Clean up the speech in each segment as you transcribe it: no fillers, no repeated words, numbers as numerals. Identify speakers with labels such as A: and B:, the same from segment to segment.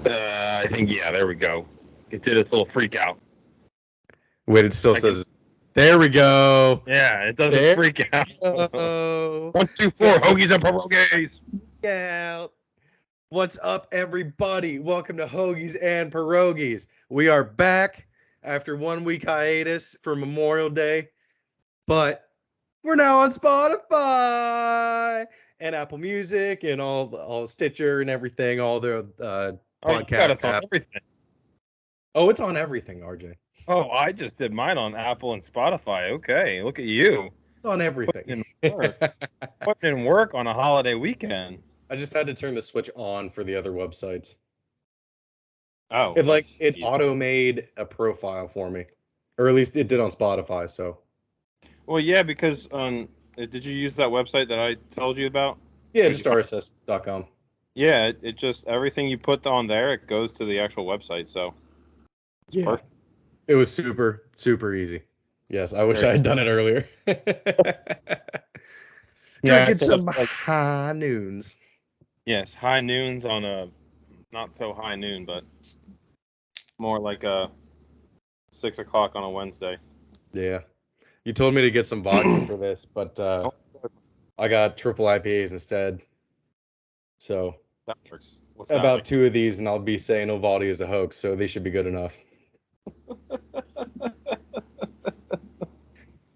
A: I think, yeah, there we go. It did its little freak out.
B: Wait, it still says, there we go.
A: Yeah, it does its freak out. 1, 2, 4, Hoagies and Pierogis.
B: Yeah. What's up, everybody? Welcome to Hoagies and Pierogis. We are back after 1 week hiatus for Memorial Day, but we're now on Spotify and Apple Music and all Stitcher and everything, all the podcast apps.
A: Everything.
B: Oh, it's on everything, RJ.
A: Oh, I just did mine on Apple and Spotify. Okay, look at you.
B: It's on everything.
A: Putting in work on a holiday weekend.
B: I just had to turn the switch on for the other websites.
A: Oh,
B: it auto-made a profile for me, or at least it did on Spotify. So,
A: well, yeah, because did you use that website that I told you about?
B: Yeah, just RSS.com.
A: Yeah, it just everything you put on there, it goes to the actual website. So it's perfect.
B: It was super, super easy. Yes, I wish I had done it earlier. Drinking some high noons.
A: Yes, high noons on a not so high noon, but more like a 6 o'clock on a Wednesday.
B: Yeah, you told me to get some vodka for this, but I got triple IPAs instead. So
A: that works.
B: About 2 of these, and I'll be saying Ovaldi is a hoax, so they should be good enough.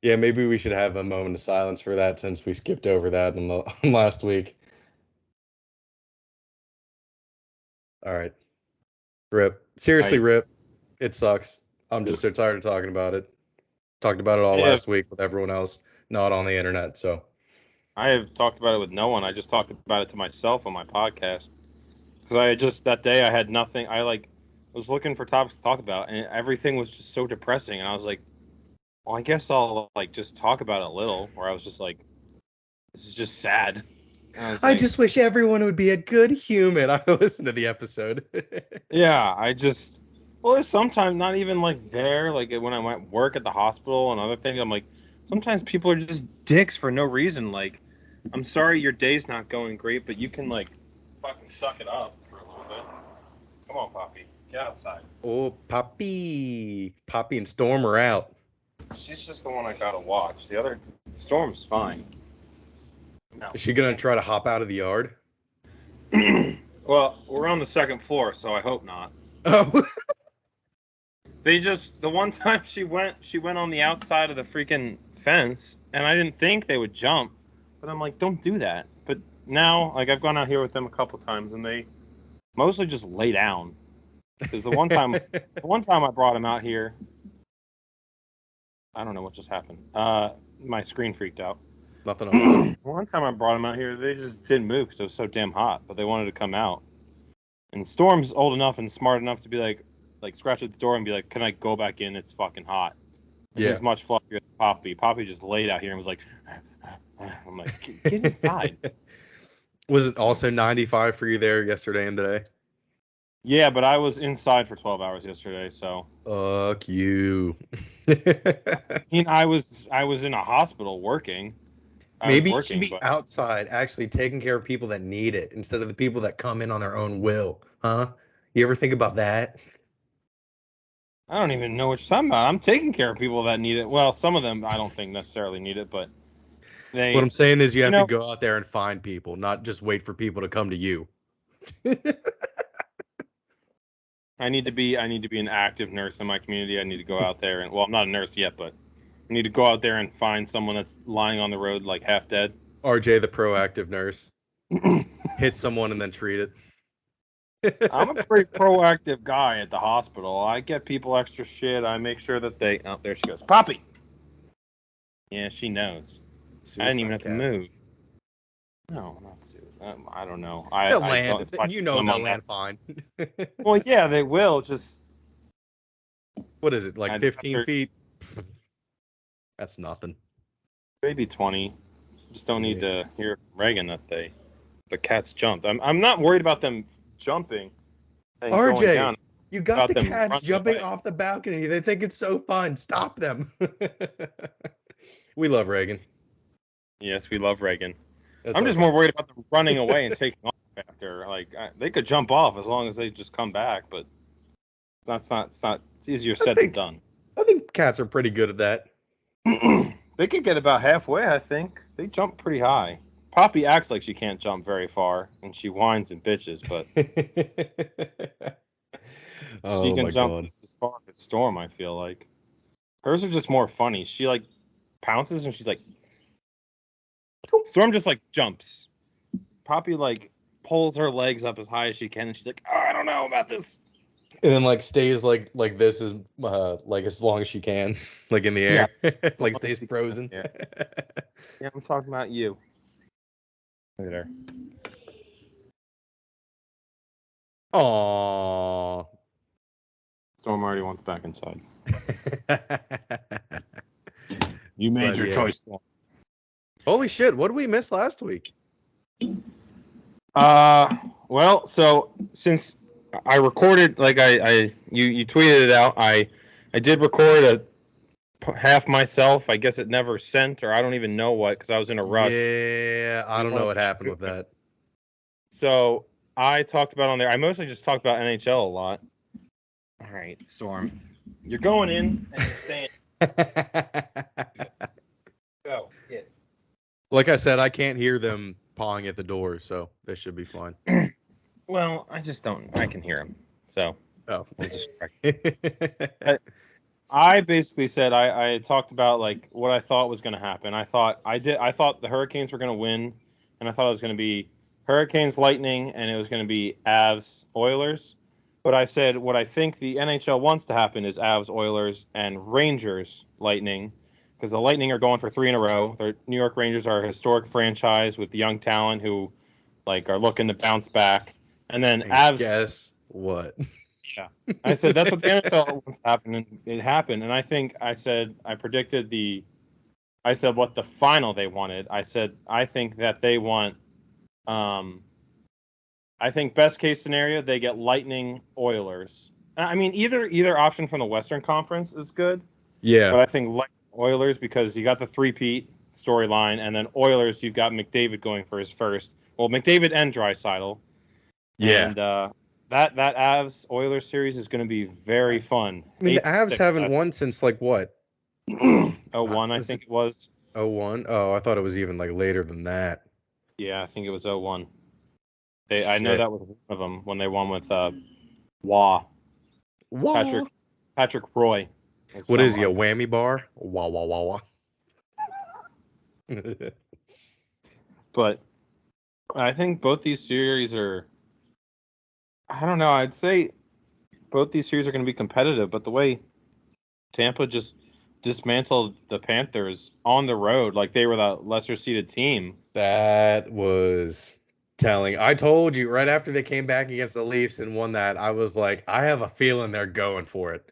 B: Yeah, maybe we should have a moment of silence for that since we skipped over that in last week. All right. Rip. Seriously, Rip. It sucks. I'm just so tired of talking about it. Talked about it all last week with everyone else, not on the internet, so.
A: I have talked about it with no one. I just talked about it to myself on my podcast. Because that day I had nothing. I was looking for topics to talk about, and everything was just so depressing. And I was like, well, I guess I'll just talk about it a little. Where I was just like, this is just sad.
B: I just wish everyone would be a good human. I listened to the episode.
A: Yeah, there's sometimes not even there. Like when I went work at the hospital and other things, I'm like, sometimes people are just dicks for no reason. Like, I'm sorry your day's not going great, but you can fucking suck it up for a little bit. Come on, Poppy. Get outside.
B: Oh, Poppy. Poppy and Storm are out.
A: She's just the one I gotta watch. The other Storm's fine.
B: No. Is she gonna try to hop out of the yard?
A: Well, we're on the second floor, so I hope not.
B: Oh.
A: The one time she went on the outside of the freaking fence, and I didn't think they would jump, but I'm like, don't do that. But now, I've gone out here with them a couple times, and they mostly just lay down. Because the one time I brought them out here, I don't know what just happened. My screen freaked out.
B: Nothing.
A: One time I brought them out here, they just didn't move because it was so damn hot, but they wanted to come out. And Storm's old enough and smart enough to be like scratch at the door and be like, can I go back in? It's fucking hot. Yeah. He's much fluffier than Poppy. Poppy just laid out here and was like, I'm like, get inside.
B: Was it also 95 for you there yesterday and today?
A: Yeah, but I was inside for 12 hours yesterday, so.
B: Fuck you.
A: I mean, I was in a hospital working.
B: Maybe you should be outside actually taking care of people that need it instead of the people that come in on their own will, huh? You ever think about that?
A: I don't even know what you're talking about. I'm taking care of people that need it. Well, some of them I don't think necessarily need it, but they.
B: What I'm saying is you have to go out there and find people, not just wait for people to come to you.
A: I need to be an active nurse in my community. I need to go out there and, well, I'm not a nurse yet, but I need to go out there and find someone that's lying on the road half dead.
B: RJ, the proactive nurse. Hit someone and then treat it.
A: I'm a pretty proactive guy at the hospital. I get people extra shit. I make sure that they... Oh, there she goes. Poppy! Yeah, she knows. Suicide I didn't even have to move. No, not suicide. I don't know.
B: They'll land. They'll land fine.
A: Well, yeah, they will. Just...
B: What is it, 15 feet? That's nothing.
A: Maybe 20. Just don't need to hear from Reagan that the cats jumped. I'm not worried about them jumping. And
B: RJ, down. You got the cats jumping off the balcony. They think it's so fun. Stop them. We love Reagan.
A: Yes, we love Reagan. I'm just more worried about them running away and taking off. after. Like they could jump off as long as they just come back, but that's not. It's not. It's easier said than done.
B: I think cats are pretty good at that.
A: They could get about halfway. I think they jump pretty high. Poppy acts like she can't jump very far, and she whines and bitches, but she
B: Oh
A: can
B: my
A: jump
B: god.
A: just as far as Storm. I feel like hers are just more funny. She like pounces and she's like, Storm just like jumps. Poppy like pulls her legs up as high as she can, and she's like, oh, I don't know about this.
B: And then like stays like this is like as long as she can, like in the air.
A: Yeah.
B: Like stays frozen.
A: Yeah. Yeah, I'm talking about you. Look at her.
B: Aww.
A: Storm already wants back inside. You made
B: But
A: your
B: yeah.
A: choice, Storm.
B: Holy shit, what did we miss last week?
A: Well, so since I recorded, like you tweeted it out, I did record a half myself. I guess it never sent, or I don't even know what, because I was in a rush.
B: Yeah, I don't know what happened with that.
A: So I talked about on there. I mostly just talked about NHL a lot. All right, Storm, you're going in and you're staying. Go. Get.
B: Like I said, I can't hear them pawing at the door, so this should be fine.
A: Well, I just don't. I can hear them, so
B: Oh,
A: we'll just. I basically said I talked about like what I thought was going to happen. I thought the Hurricanes were going to win, and I thought it was going to be Hurricanes Lightning, and it was going to be Avs Oilers. But I said what I think the NHL wants to happen is Avs Oilers and Rangers Lightning, because the Lightning are going for 3 in a row. The New York Rangers are a historic franchise with young talent who like are looking to bounce back, and then Avs.
B: Guess what?
A: Yeah, I said that's what the NFL wants to happen, and it happened. And I said what the final they wanted. I said I think that they want, I think best case scenario they get Lightning Oilers. I mean either option from the Western Conference is good.
B: Yeah,
A: But I think Lightning Oilers because you got the three-peat storyline, and then Oilers you've got McDavid going for his first. Well, McDavid and Draisaitl.
B: yeah.
A: And that Avs Oilers series is going to be very fun.
B: I mean, the
A: 8-6,
B: Avs haven't won since like what?
A: 01, I think it was.
B: 01? Oh, I thought it was even like later than that.
A: Yeah, I think it was 01. I know
B: Shit.
A: that was one of them when they won with Wah.
B: Wah.
A: Patrick Roy.
B: What is he, a whammy bar? Wah, wah, wah, wah.
A: But I think both these series are, I don't know, I'd say both these series are going to be competitive, but the way Tampa just dismantled the Panthers on the road, like they were the lesser seeded team.
B: That was telling. I told you right after they came back against the Leafs and won that, I was like, I have a feeling they're going for it.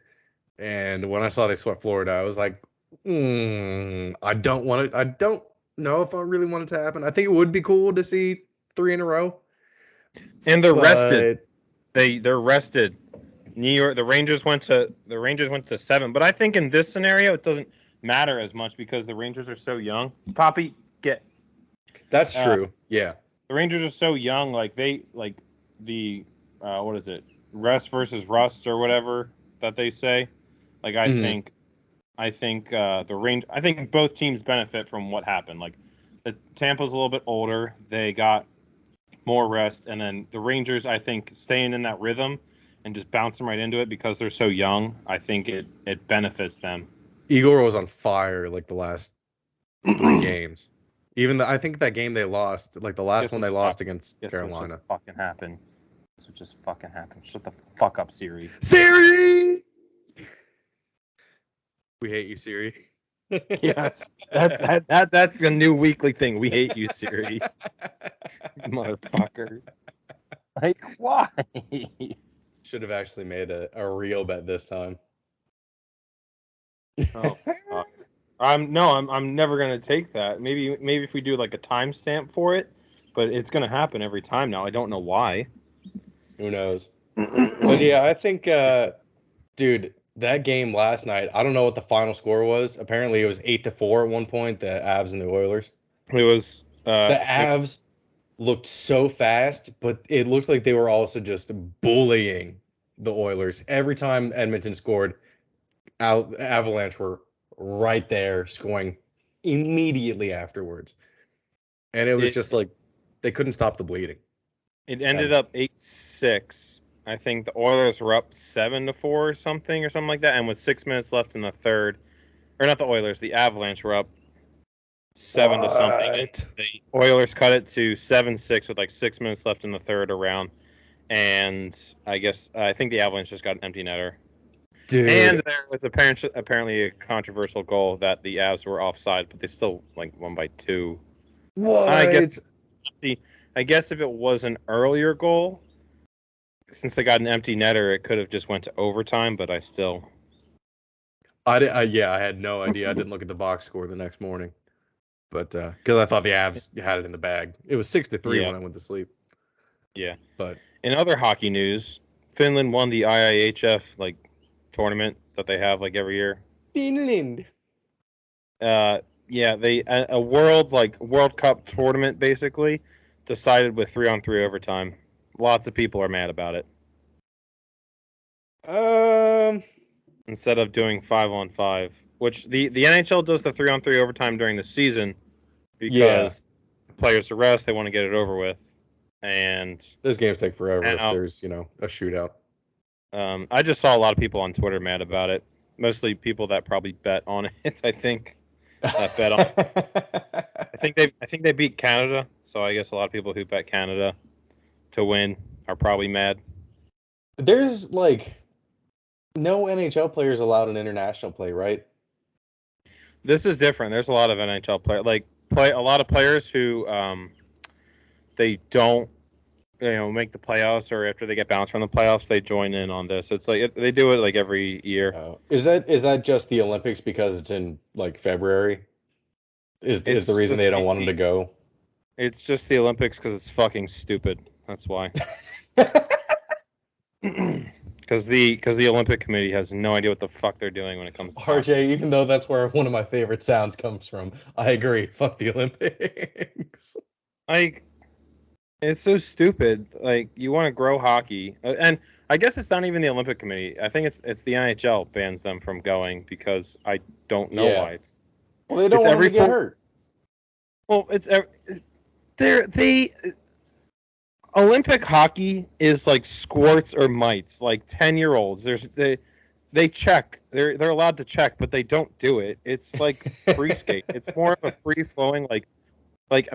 B: And when I saw they swept Florida, I was like, I don't want it. I don't know if I really want it to happen. I think it would be cool to see 3 in a row.
A: And they're rested. They're rested. New York, the Rangers went to 7, but I think in this scenario it doesn't matter as much because the Rangers are so young. Poppy, get.
B: That's true. Yeah.
A: The Rangers are so young, like they like the what is it? Rest versus rust or whatever that they say. Like I think I think both teams benefit from what happened. Like the Tampa's a little bit older, they got more rest, and then the Rangers, I think, staying in that rhythm and just bouncing right into it because they're so young, I think it benefits them.
B: Igor was on fire like the last 3 games. Even I think that game they lost, like the last one they lost against Carolina.
A: Just fucking happened. This would just fucking happen. Shut the fuck up, Siri.
B: Siri! We hate you, Siri.
A: Yes. That's a new weekly thing. We hate you, Siri. Motherfucker. Like, why?
B: Should have actually made a real bet this time.
A: Oh, I'm never gonna take that. Maybe if we do like a timestamp for it, but it's gonna happen every time now. I don't know why.
B: Who knows? But yeah, I think, dude, that game last night. I don't know what the final score was. Apparently, it was 8-4 at one point. The Avs and the Oilers.
A: It was
B: The Avs looked so fast, but it looked like they were also just bullying the Oilers. Every time Edmonton scored, Avalanche were right there scoring immediately afterwards. And it was
A: It
B: just like they couldn't stop the bleeding.
A: it ended
B: Edmonton.
A: up 8-6. I think the Oilers were up 7-4 or something like that, and with 6 minutes left in the third, or not the Oilers, the Avalanche were up 7 to something.
B: What?
A: The Oilers cut it to 7-6 with like 6 minutes left in the third around, and I think the Avalanche just got an empty netter. And
B: Dude,
A: there was apparently a controversial goal that the Avs were offside, but they still like won by 2. I
B: what?
A: guess I guess if it was an earlier goal, since they got an empty netter, it could have just went to overtime. But I still,
B: Yeah, I had no idea. I didn't look at the box score the next morning, but because I thought the Avs had it in the bag. It was 6-3
A: yeah,
B: when I went to sleep.
A: yeah.
B: But
A: In other hockey news, Finland won the IIHF like tournament that they have like every year.
B: Finland.
A: Yeah, they a World Cup tournament basically decided with 3-on-3 overtime. Lots of people are mad about it
B: Um,
A: instead of doing 5-on-5, which the NHL does the 3-on-3 overtime during the season
B: yeah,
A: because players to rest, they want to get it over with. And
B: those games take forever if
A: now,
B: there's, a shootout.
A: I just saw a lot of people on Twitter mad about it. Mostly people that probably bet on it. I think that bet on. I think they beat Canada, so I guess a lot of people who bet Canada to win are probably mad.
B: There's like no NHL players allowed in international play, right?
A: This is different. There's a lot of NHL play a lot of players who they don't make the playoffs, or after they get bounced from the playoffs they join in on this. It's like they do it like every year.
B: Is that just the Olympics because it's in like February? Is the
A: It's
B: reason they
A: just
B: don't want them to go?
A: it's just the Olympics because it's fucking stupid. That's why. Because the Olympic Committee has no idea what the fuck they're doing when it comes to hockey.
B: RJ, even though that's where one of my favorite sounds comes from, I agree. Fuck the Olympics.
A: Like, it's so stupid. Like, you want to grow hockey, and I guess it's not even the Olympic Committee. I think it's the NHL bans them from going because I don't know
B: Yeah.
A: why.
B: Well, they don't
A: It's
B: want them
A: every
B: to get
A: four.
B: hurt.
A: Well, they Olympic hockey is like squirts or mites, like 10-year-olds. They check. They're allowed to check, but they don't do it. It's like free skate. It's more of a free flowing like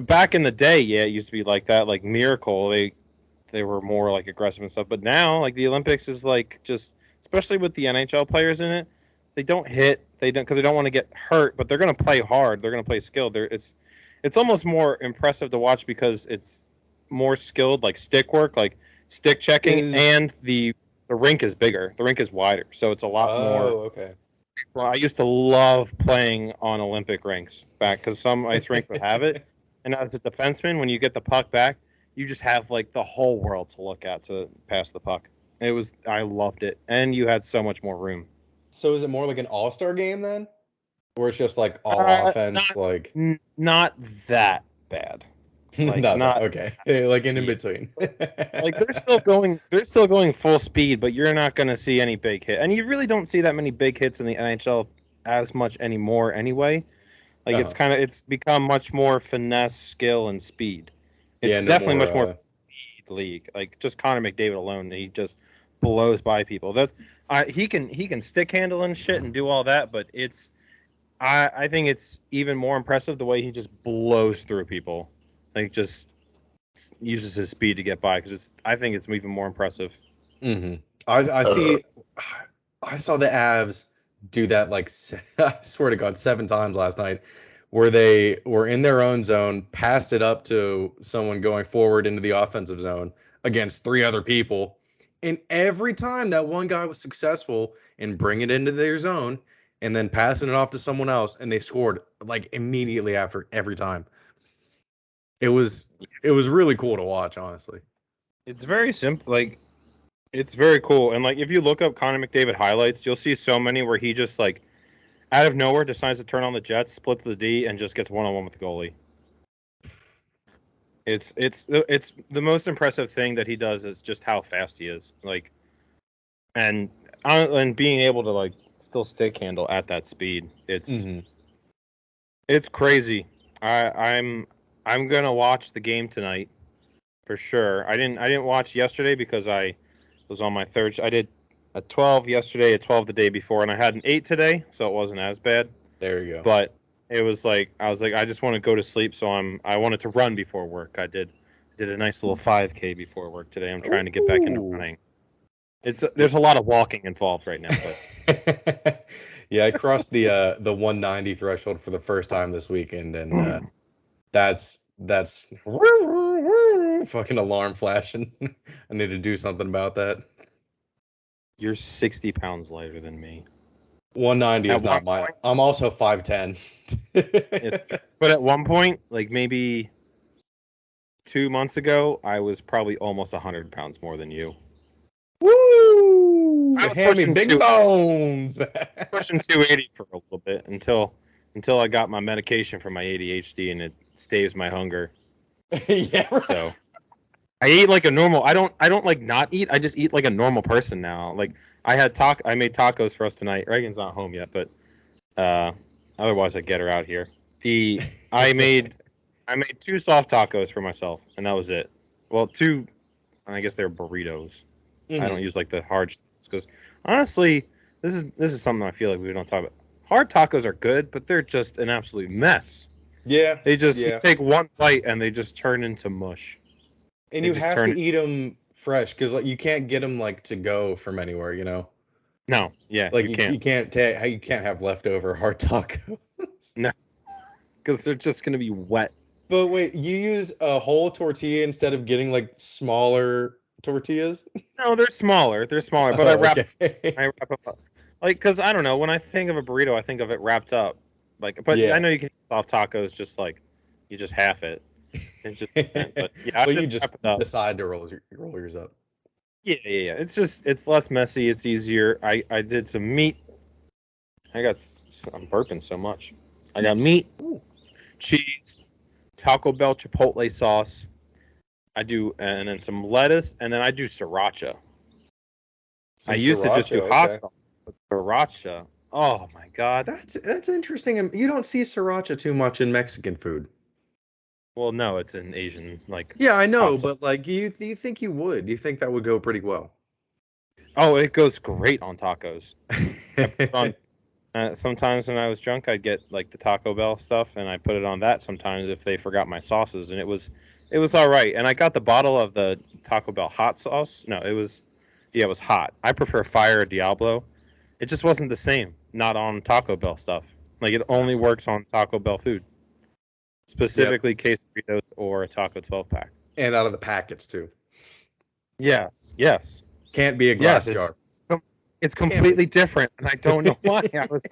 A: back in the day, yeah, it used to be like that. Like Miracle, they were more like aggressive and stuff. But now, like the Olympics is like just, especially with the NHL players in it, they don't hit. They don't because they don't want to get hurt. But they're gonna play hard. They're gonna play skilled. It's almost more impressive to watch because it's more skilled, like stick work, like stick checking,
B: Is
A: and the rink is bigger. The rink is wider, so it's a lot more.
B: okay.
A: Well, I used to love playing on Olympic rinks back because some ice rink would have it. And as a defenseman, when you get the puck back, you just have like the whole world to look at to pass the puck. I loved it, and you had so much more room.
B: So is it more like an all-star game then? Or it's just like all
A: Uh,
B: offense,
A: not
B: like
A: not that bad. Like
B: not that
A: not
B: okay. Like in
A: yeah.
B: between.
A: Like they're still going full speed, but you're not going to see any big hit. And you really don't see that many big hits in the NHL as much anymore anyway. Like
B: Uh-huh.
A: it's become much more finesse, skill, and speed. It's
B: Yeah, no
A: definitely
B: more
A: much more speed league. Like just Connor McDavid alone, he just blows by people. He can stick handle and shit and do all that, but I think it's even more impressive the way he just blows through people. Like just uses his speed to get by because I think it's even more impressive.
B: hmm I see. I saw the Avs do that like I swear to God 7 times last night, where they were in their own zone, passed it up to someone going forward into the offensive zone against 3 other people, and every time that one guy was successful in bringing it into their zone and then passing it off to someone else, and they scored like immediately after every time. It was it was really cool to watch, honestly.
A: It's very simple. Like it's very cool. And like if you look up Connor McDavid highlights, you'll see so many where he just like out of nowhere decides to turn on the Jets, splits the D, and just gets one-on-one with the goalie. It's the most impressive thing that he does is just how fast he is. Like, and being able to like still stick handle at that speed. It's crazy. I'm gonna watch the game tonight for sure. I didn't watch yesterday because I was on my third. I did a 12 yesterday, a 12 the day before, and I had an 8 today, so it wasn't as bad.
B: There you go.
A: But it was like I was like I just want to go to sleep, so I wanted to run before work. I did a nice little 5K before work today. I'm trying to get back into running. There's a lot of walking involved right now, but
B: yeah, I crossed the 190 threshold for the first time this weekend, and that's fucking alarm flashing. I need to do something about that.
A: You're 60 pounds lighter than me.
B: 190 is not my. I'm also 5'10".
A: But at one point, like maybe 2 months ago, I was probably almost 100 pounds more than you.
B: Woo! Hand me big bones.
A: Pushing 280 for a little bit until I got my medication for my ADHD and it staves my hunger.
B: Yeah. Right.
A: So I eat like a normal. I don't like not eat. I just eat like a normal person now. Like I made tacos for us tonight. Reagan's not home yet, but otherwise I'd get her out here. I made 2 soft tacos for myself, and that was it. Well, 2, I guess they're burritos. I don't use like the hard because honestly, this is something I feel like we don't talk about. Hard tacos are good, but they're just an absolute mess.
B: Yeah.
A: They just you take one bite and they just turn into mush.
B: And you have to eat them fresh because like you can't get them like to go from anywhere, you know.
A: No, yeah,
B: like you can't have leftover hard tacos.
A: No, because they're just gonna be wet.
B: But wait, you use a whole tortilla instead of getting like smaller tortillas?
A: No, they're smaller. But I wrap up. Like, because I don't know. When I think of a burrito, I think of it wrapped up. Like, but I know you can eat soft tacos just like you just half it. It's just, but yeah,
B: but you just decide to roll yours up.
A: Yeah. It's less messy. It's easier. I did some meat. I'm burping so much. I got meat, cheese, Taco Bell Chipotle sauce. And then some lettuce, and then I do sriracha. I used to just do hot sauce, but sriracha. Oh my god,
B: that's interesting. You don't see sriracha too much in Mexican food.
A: Well, no, it's an Asian like.
B: Yeah, I know, but like, you think you would? You think that would go pretty well?
A: Oh, it goes great on tacos. Sometimes when I was drunk, I'd get like the Taco Bell stuff, and I put it on that. Sometimes if they forgot my sauces, and it was all right. And I got the bottle of the Taco Bell hot sauce. No, it was hot. I prefer Fire Diablo. It just wasn't the same. Not on Taco Bell stuff. Like it only works on Taco Bell food. Specifically quesadillas or a Taco 12-pack.
B: And out of the packets too.
A: Yes.
B: Can't be a glass jar.
A: It's completely different, and I don't know why. I was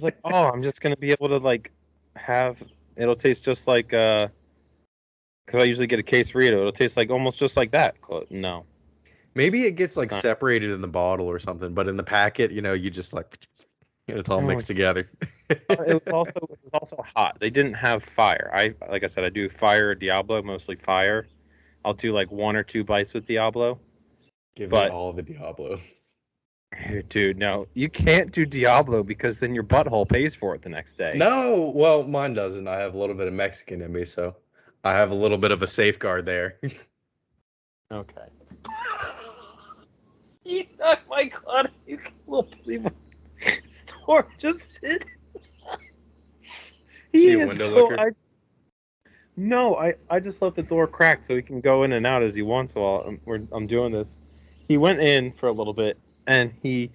A: like, oh, I'm just gonna be able to like have it'll taste just like because I usually get a quesadilla. It'll taste like almost just like that. No.
B: Maybe it gets like separated in the bottle or something, but in the packet, you just like it's all mixed together.
A: It was also hot. They didn't have fire. Like I said, I do Fire Diablo, mostly fire. I'll do like 1 or 2 bites with Diablo.
B: Give me all the Diablo.
A: Dude, no, you can't do Diablo because then your butthole pays for it the next day.
B: No, well, mine doesn't. I have a little bit of Mexican in me, so I have a little bit of a safeguard there.
A: Okay. My God, you can't believe what Store just did. He is so. I just left the door cracked so he can go in and out as he wants while I'm doing this. He went in for a little bit. And he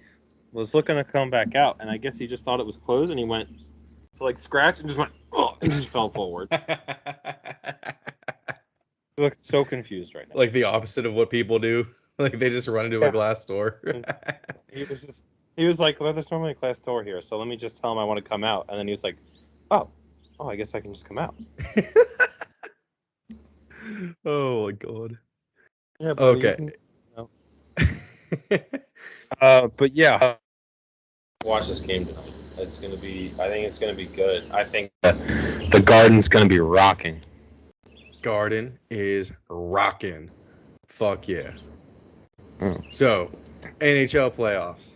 A: was looking to come back out, and I guess he just thought it was closed, and he went to like scratch and just went, oh, and just fell forward. He looks so confused right now.
B: Like the opposite of what people do. Like they just run into a glass door.
A: He was like, well, there's normally a glass door here, so let me just tell him I want to come out. And then he was like, oh, I guess I can just come out.
B: Oh my God.
A: Yeah.
B: Okay.
A: But yeah, watch this game tonight. I think it's gonna be good. I think the Garden's gonna be rocking.
B: Garden is rocking. Fuck yeah.
A: Mm.
B: So, NHL playoffs.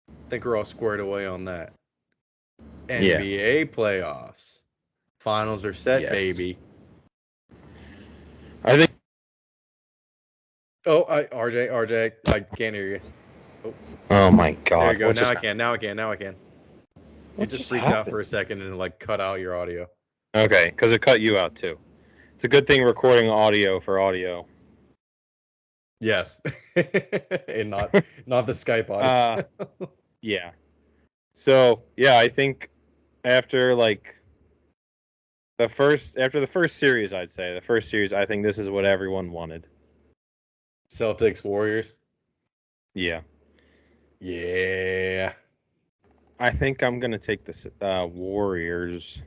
B: I think we're all squared away on that.
A: Yeah.
B: NBA playoffs. Finals are set,
A: Yes.
B: baby.
A: I think.
B: Oh, RJ, I can't hear you.
A: Oh my God!
B: There you go.
A: What
B: Now
A: just
B: I can. Now I can. It
A: What
B: just
A: just
B: freaked out
A: happened?
B: for a second and like cut out your audio.
A: Okay, because it cut you out too. It's a good thing recording audio for audio.
B: Yes, and not the Skype audio.
A: Yeah. So yeah, I think after the first series, I think this is what everyone wanted.
B: Celtics Warriors.
A: Yeah.
B: Yeah.
A: I think I'm gonna take the Warriors.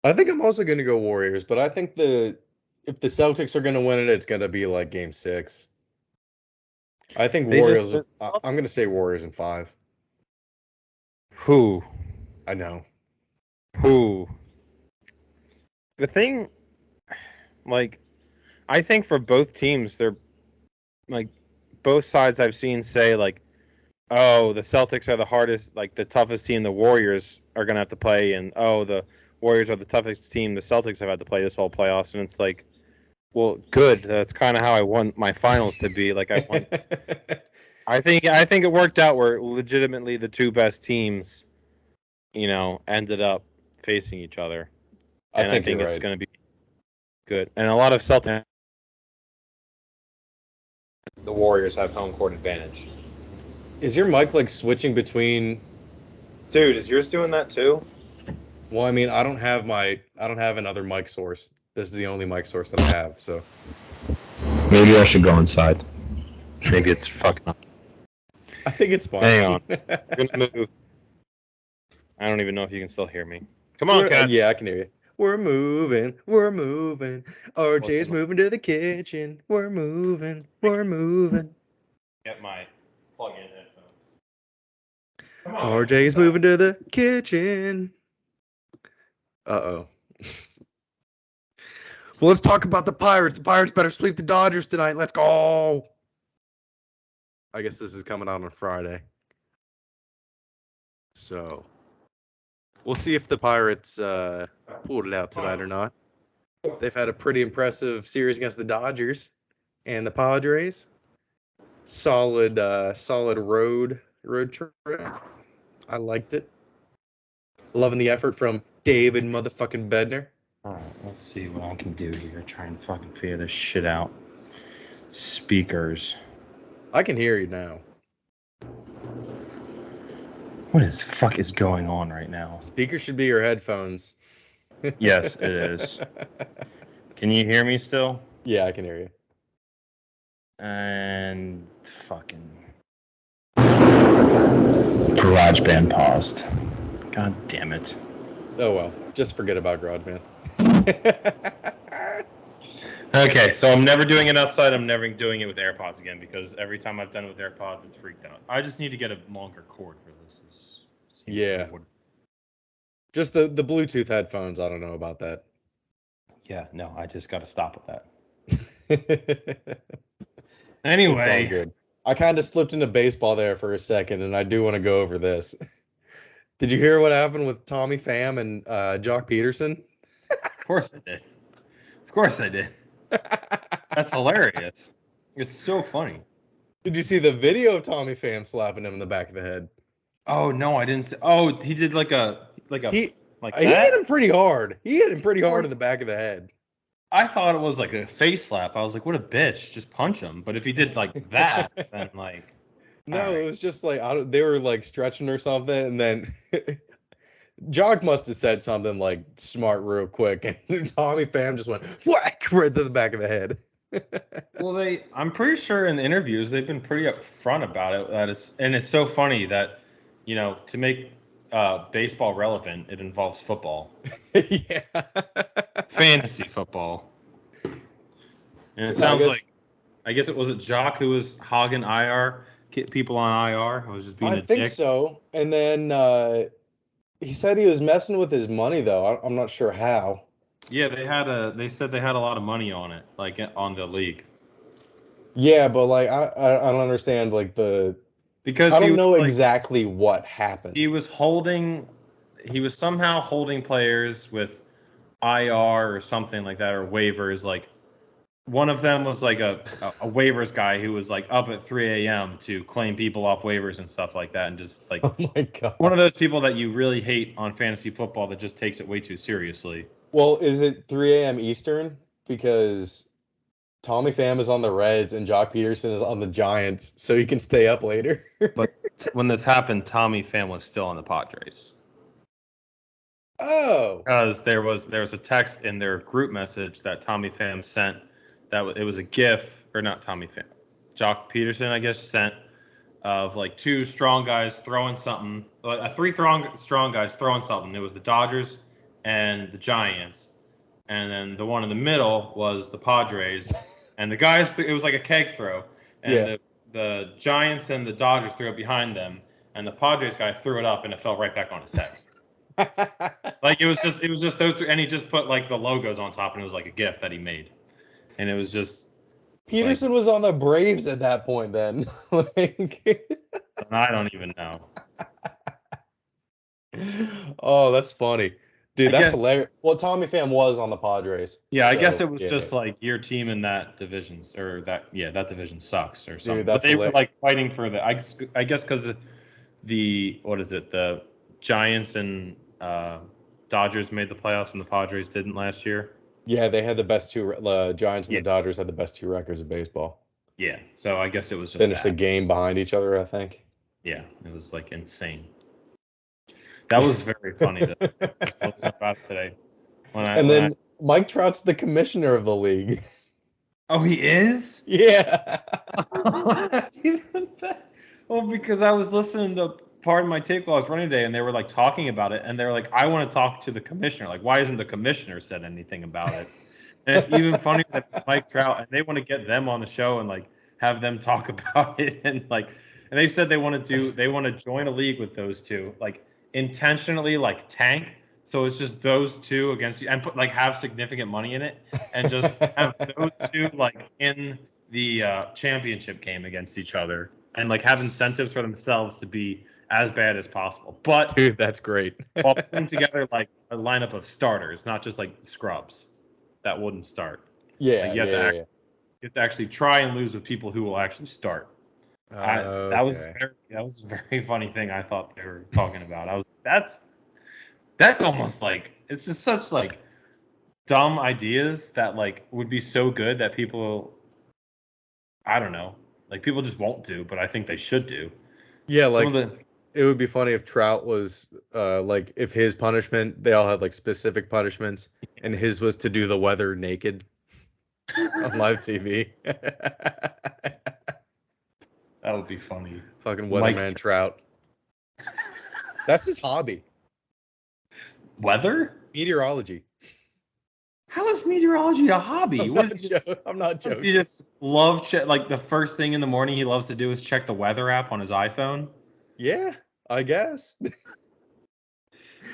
B: I think I'm also gonna go Warriors, but I think if the Celtics are gonna win it, it's gonna be like Game 6. I think Warriors. I'm gonna say Warriors in 5.
A: Who?
B: I know.
A: Who? The thing, like, I think for both teams, they're like both sides I've seen say like, oh, the Celtics are the hardest, like the toughest team the Warriors are gonna have to play, and oh, the Warriors are the toughest team the Celtics have had to play this whole playoffs, and it's like, well, good. That's kind of how I want my finals to be. Like I want. I think it worked out where legitimately the two best teams, ended up facing each other,
B: I
A: and I
B: think
A: think
B: you're
A: it's
B: right.
A: going to be good. And a lot of Celtics, the Warriors have home court advantage.
B: Is your mic like switching between?
A: Dude, is yours doing that too?
B: Well, I mean, I don't have another mic source. This is the only mic source that I have. So
A: Maybe I should go inside. Maybe it's fucking up.
B: I think it's fine.
A: Hang on. I'm gonna move. I don't even know if you can still hear me. Come on, Cats.
B: Yeah, I can hear you. We're moving. RJ's moving to the kitchen. We're moving.
A: Get my plug-in headphones. Come on,
B: RJ's moving to the kitchen. Uh-oh. Well, let's talk about the Pirates. The Pirates better sweep the Dodgers tonight. Let's go. I guess this is coming out on Friday. So we'll see if the Pirates pulled it out tonight or not. They've had a pretty impressive series against the Dodgers and the Padres. Solid road trip. I liked it. Loving the effort from David motherfucking Bednar.
A: All right, let's see what I can do here. Try and fucking figure this shit out. Speakers.
B: I can hear you now.
A: What the fuck is going on right now?
B: Speakers should be your headphones.
A: Yes, it is. Can you hear me still?
B: Yeah, I can hear you.
A: And fucking GarageBand paused. God damn it.
B: Oh well, just forget about GarageBand.
A: Okay, so I'm never doing it outside. I'm never doing it with AirPods again because every time I've done it with AirPods, it's freaked out. I just need to get a longer cord for this.
B: Yeah. Just the Bluetooth headphones. I don't know about that.
A: Yeah, no, I just got to stop with that. Anyway.
B: It's all good. I kind of slipped into baseball there for a second, and I do want to go over this. Did you hear what happened with Tommy Pham and Jock Peterson?
A: Of course I did. Of course I did. That's hilarious. It's so funny.
B: Did you see the video of Tommy Pham slapping him in the back of the head?
A: Oh no, I didn't see. Oh, he did like that?
B: He hit him pretty hard. He hit him pretty hard in the back of the head.
A: I thought it was like a face slap. I was like, what a bitch, just punch him. But if he did like that, then like
B: no, it was just like they were like stretching or something, and then Jock must have said something like smart real quick, and Tommy Pham just went whack right to the back of the head.
A: Well, I'm pretty sure in the interviews they've been pretty upfront about it. And it's so funny that, to make baseball relevant, it involves football.
B: Yeah.
A: Fantasy football. And it sounds like, I guess it was Jock who was hogging IR, people on IR. I was just being a dick.
B: I think so. And then he said he was messing with his money, though. I'm not sure how.
A: Yeah, they said they had a lot of money on it, like on the league.
B: Yeah, but like I don't understand like
A: Because
B: I don't know exactly what happened.
A: he was somehow holding players with IR or something like that, or waivers. Like one of them was like a waivers guy who was like up at 3 a.m. to claim people off waivers and stuff like that, and just like
B: Oh my
A: one
B: God.
A: of those people that you really hate on fantasy football that just takes it way too seriously.
B: Well, is it 3 a.m. Eastern? Because Tommy Pham is on the Reds and Jock Peterson is on the Giants, so he can stay up later.
A: But when this happened, Tommy Pham was still on the Padres.
B: Oh.
A: Because there was a text in their group message that Tommy Pham sent it was a GIF, or not Tommy Pham, Jock Peterson, I guess, sent of like two strong guys throwing something, like three strong guys throwing something. It was the Dodgers and the Giants, and then the one in the middle was the Padres, and the guys it was like a keg throw, and
B: Yeah.
A: the Giants and the Dodgers threw it behind them, and the Padres guy threw it up, and it fell right back on his head. Like it was just those three, and he just put like the logos on top, and it was like a GIF that he made, and it was just
B: Peterson was on the Braves at that point then. Like,
A: I don't even know.
B: oh, that's funny. Dude,
A: I
B: that's
A: guess
B: hilarious. Well, Tommy Pham was on the Padres.
A: Yeah, I guess
B: So,
A: it was
B: yeah.
A: just like your team in that division, or that division sucks or
B: Dude,
A: something. But
B: that's
A: they were
B: hilarious.
A: like fighting for I guess because what is it? The Giants and Dodgers made the playoffs and the Padres didn't last year.
B: Yeah, they had the best two. Giants and
A: Yeah,
B: the Dodgers had the best two records of baseball.
A: yeah. So I guess it was just
B: Finished a
A: that.
B: game behind each other, I think.
A: Yeah, it was like insane. That was very funny to just listen about it today.
B: And
A: When I
B: then Mike Trout's the commissioner of the league.
A: Oh, he is.
B: Yeah.
A: Even better. Well, because I was listening to part of my tape while I was running today, and they were like talking about it, and they're like, "I want to talk to the commissioner. Like, why isn't the commissioner said anything about it?" And it's even funnier that it's Mike Trout, and they want to get them on the show and like have them talk about it, and they said they want to join a league with those two, like intentionally like tank. So it's just those two against you, and have significant money in it, and just have those two like in the championship game against each other, and like have incentives for themselves to be as bad as possible. But
B: Dude, that's great.
A: while putting together like a lineup of starters, not just like scrubs that wouldn't start.
B: Yeah,
A: Like
B: yeah.
A: you have to actually try and lose with people who will actually start. That was
B: Okay.
A: that was a very funny thing I thought they were talking about. That's almost like it's just such like dumb ideas that like would be so good that people, I don't know, like people just won't do, but I think they should do.
B: Yeah,
A: Some
B: like
A: of the
B: it would be funny if Trout was like if his punishment, they all had like specific punishments, and his was to do the weather naked on live TV.
A: that would be funny.
B: Fucking
A: Mike
B: weatherman Trout. That's his hobby.
A: Weather?
B: Meteorology.
A: How is meteorology a hobby? What is he?
B: I'm not
A: Does he
B: joking.
A: just love like the first thing in the morning he loves to do is check the weather app on his iPhone?
B: Yeah, I guess.
A: Did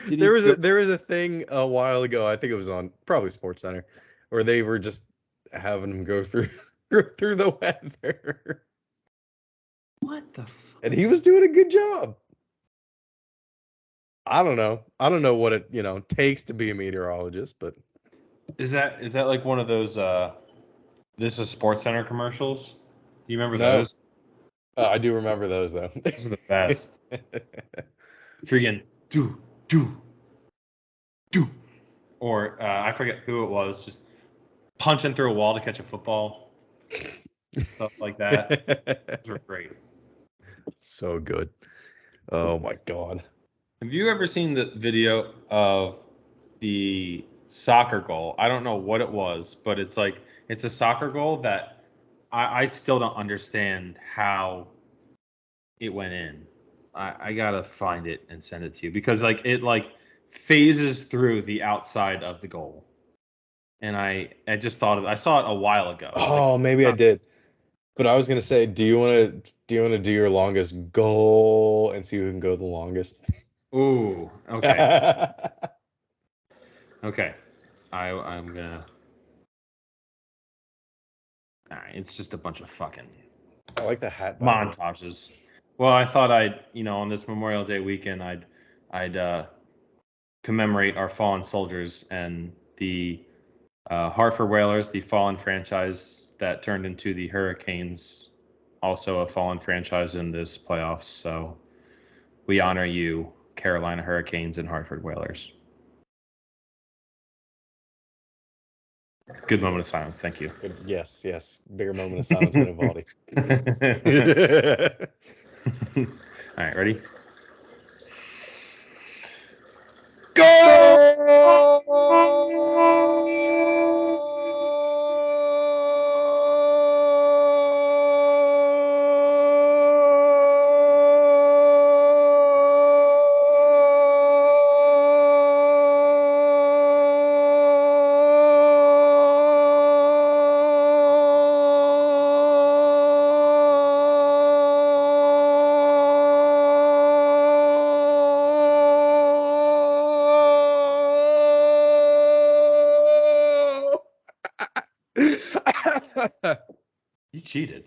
A: he?
B: There was a thing a while ago, I think it was on probably Sports Center, where they were just having him go through go through the weather.
A: What the fuck?
B: And he was doing a good job. I don't know. I don't know what it, takes to be a meteorologist, but
A: Is that like one of those this is Sports Center commercials? Do you remember
B: no.
A: those?
B: I do remember those though.
A: Those are the best. Freaking do, or I forget who it was, just punching through a wall to catch a football, stuff like that. Those are great.
B: So good. Oh my God.
A: Have you ever seen the video of the soccer goal? I don't know what it was, but it's a soccer goal that I still don't understand how it went in. I gotta find it and send it to you because it phases through the outside of the goal, and I just I saw it a while ago.
B: Oh, maybe I did. But I was gonna say, do you wanna do your longest goal and see who can go the longest?
A: Ooh, okay, okay. I'm gonna. All right, it's just a bunch of fucking
B: I like the hat. By the way.
A: montages. Well, I thought on this Memorial Day weekend, I'd commemorate our fallen soldiers and the Hartford Whalers, the fallen franchise that turned into the Hurricanes, also a fallen franchise in this playoffs. So we honor you, Carolina Hurricanes and Hartford Whalers. Good moment of silence. Thank you.
B: Good. Yes. Bigger moment of silence than Evaldi.
A: All right, ready? You cheated.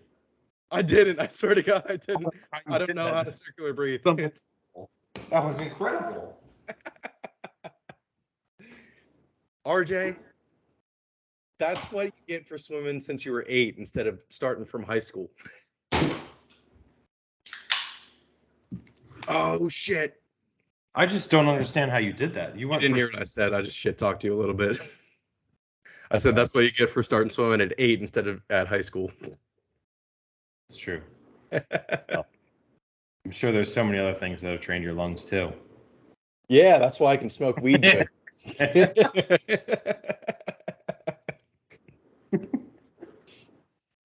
B: I didn't. I swear to God, I didn't. I don't
A: did
B: know
A: that.
B: how to circular breathe.
A: That was incredible.
B: RJ, that's what you get for swimming since you were 8 instead of starting from high school. Oh, shit.
A: I just don't understand how you did that.
B: You didn't hear what I said. I just shit talked to you a little bit. I said that's what you get for starting swimming at 8 instead of at high school.
A: It's true. So, I'm sure there's so many other things that have trained your lungs too.
B: Yeah, that's why I can smoke weed good.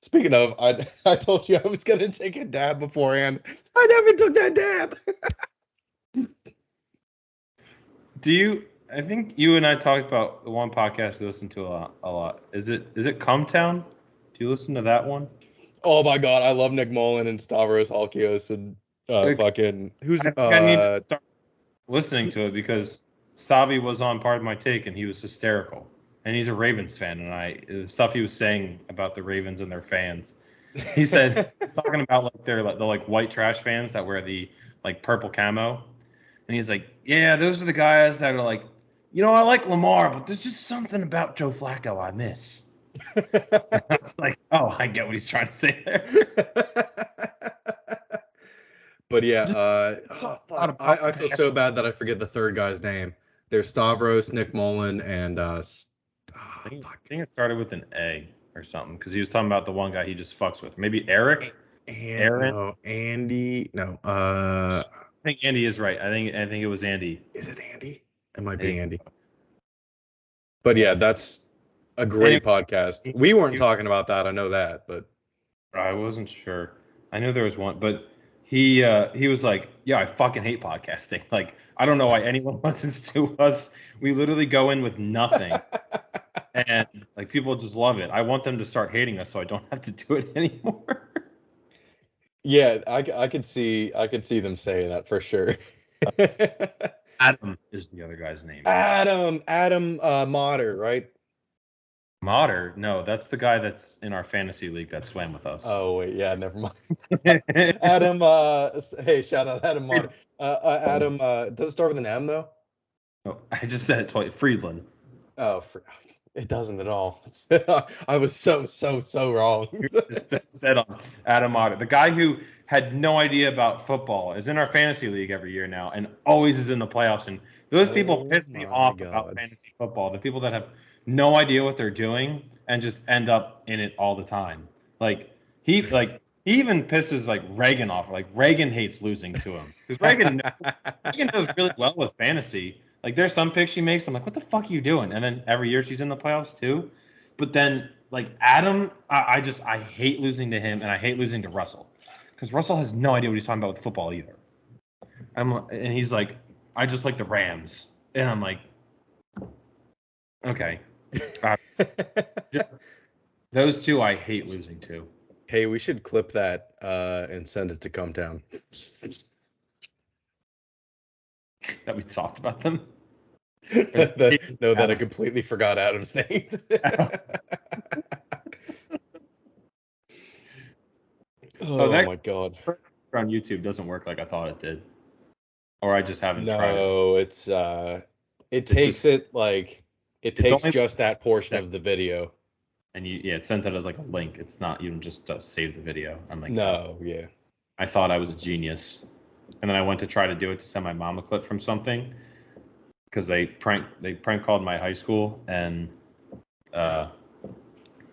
B: Speaking of, I told you I was going to take a dab beforehand. I never took that dab.
A: I think you and I talked about the one podcast you listen to a lot. Is it Come Town? Do you listen to that one?
B: Oh my God, I love Nick Mullen and Stavros Halkios and fucking who's
A: I need to start listening to it because Stavi was on Part of My Take and he was hysterical. And he's a Ravens fan, and the stuff he was saying about the Ravens and their fans. He said he's talking about like the like white trash fans that wear the like purple camo. And he's like, yeah, those are the guys that are like, I like Lamar, but there's just something about Joe Flacco I miss. It's like, oh, I get what he's trying to say there.
B: But yeah, I feel so bad that I forget the third guy's name. There's Stavros, Nick Mullen, and
A: I think it started with an A or something because he was talking about the one guy he just fucks with. Maybe Eric?
B: Aaron? No, Andy. No.
A: I think Andy is right. I think it was Andy.
B: Is it Andy? It might be Andy. But yeah, that's a great podcast. We weren't talking about that. I know that, but
A: I wasn't sure. I knew there was one, but he was like, yeah, I fucking hate podcasting. Like, I don't know why anyone listens to us. We literally go in with nothing. And like people just love it. I want them to start hating us so I don't have to do it anymore.
B: Yeah, I could see them saying that for sure.
A: Adam is the other guy's name.
B: Adam Motter, right?
A: Motter? No, that's the guy that's in our fantasy league that swam with us.
B: Oh wait, yeah, never mind. Adam, hey, shout out Adam Motter. Adam, does it start with an M though?
A: No, I just said it twice. Friedland.
B: Oh, it doesn't at all. I was so wrong.
A: Said on Adam Motter, the guy who had no idea about football, is in our fantasy league every year now and always is in the playoffs. And those people piss me off about fantasy football. The people that have no idea what they're doing and just end up in it all the time. Like he even pisses like Reagan off. Like Reagan hates losing to him because Reagan does really well with fantasy. Like there's some picks she makes, I'm like, what the fuck are you doing? And then every year she's in the playoffs too. But then like Adam, I hate losing to him and I hate losing to Russell. Because Russell has no idea what he's talking about with football either. And he's like, I just like the Rams. And I'm like, okay. Those two I hate losing to.
B: Hey, we should clip that and send it to Come Town.
A: That we talked about them.
B: That I completely forgot Adam's name. Oh
A: that
B: my god.
A: on YouTube doesn't work like I thought it did, or I just haven't tried it.
B: No, it's it takes
A: just
B: it
A: it's
B: takes
A: only
B: just that portion of the video.
A: and it sent it as like a link. It's not you don't just save the video. I'm like, oh,
B: No, yeah.
A: I thought I was a genius, and then I went to try to do it to send my mom a clip from something because they prank called my high school, and uh,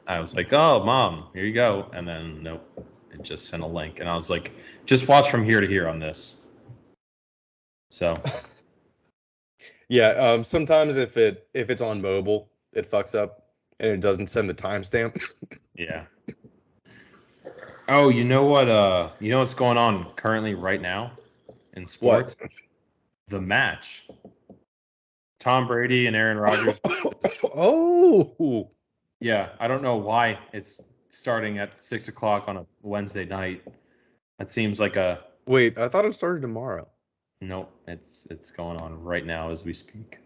A: I was like, oh, mom, here you go, and then nope, it just sent a link, and I was like, just watch from here to here on this. So
B: Yeah, sometimes if it's on mobile, it fucks up and it doesn't send the timestamp.
A: yeah. Oh, you know what? You know what's going on currently right now in
B: What?
A: sports? The match. Tom Brady and Aaron Rodgers.
B: Oh,
A: Yeah, I don't know why it's starting at 6 o'clock on a Wednesday night. That seems like a
B: wait, I thought it started tomorrow.
A: nope. It's going on right now as we speak.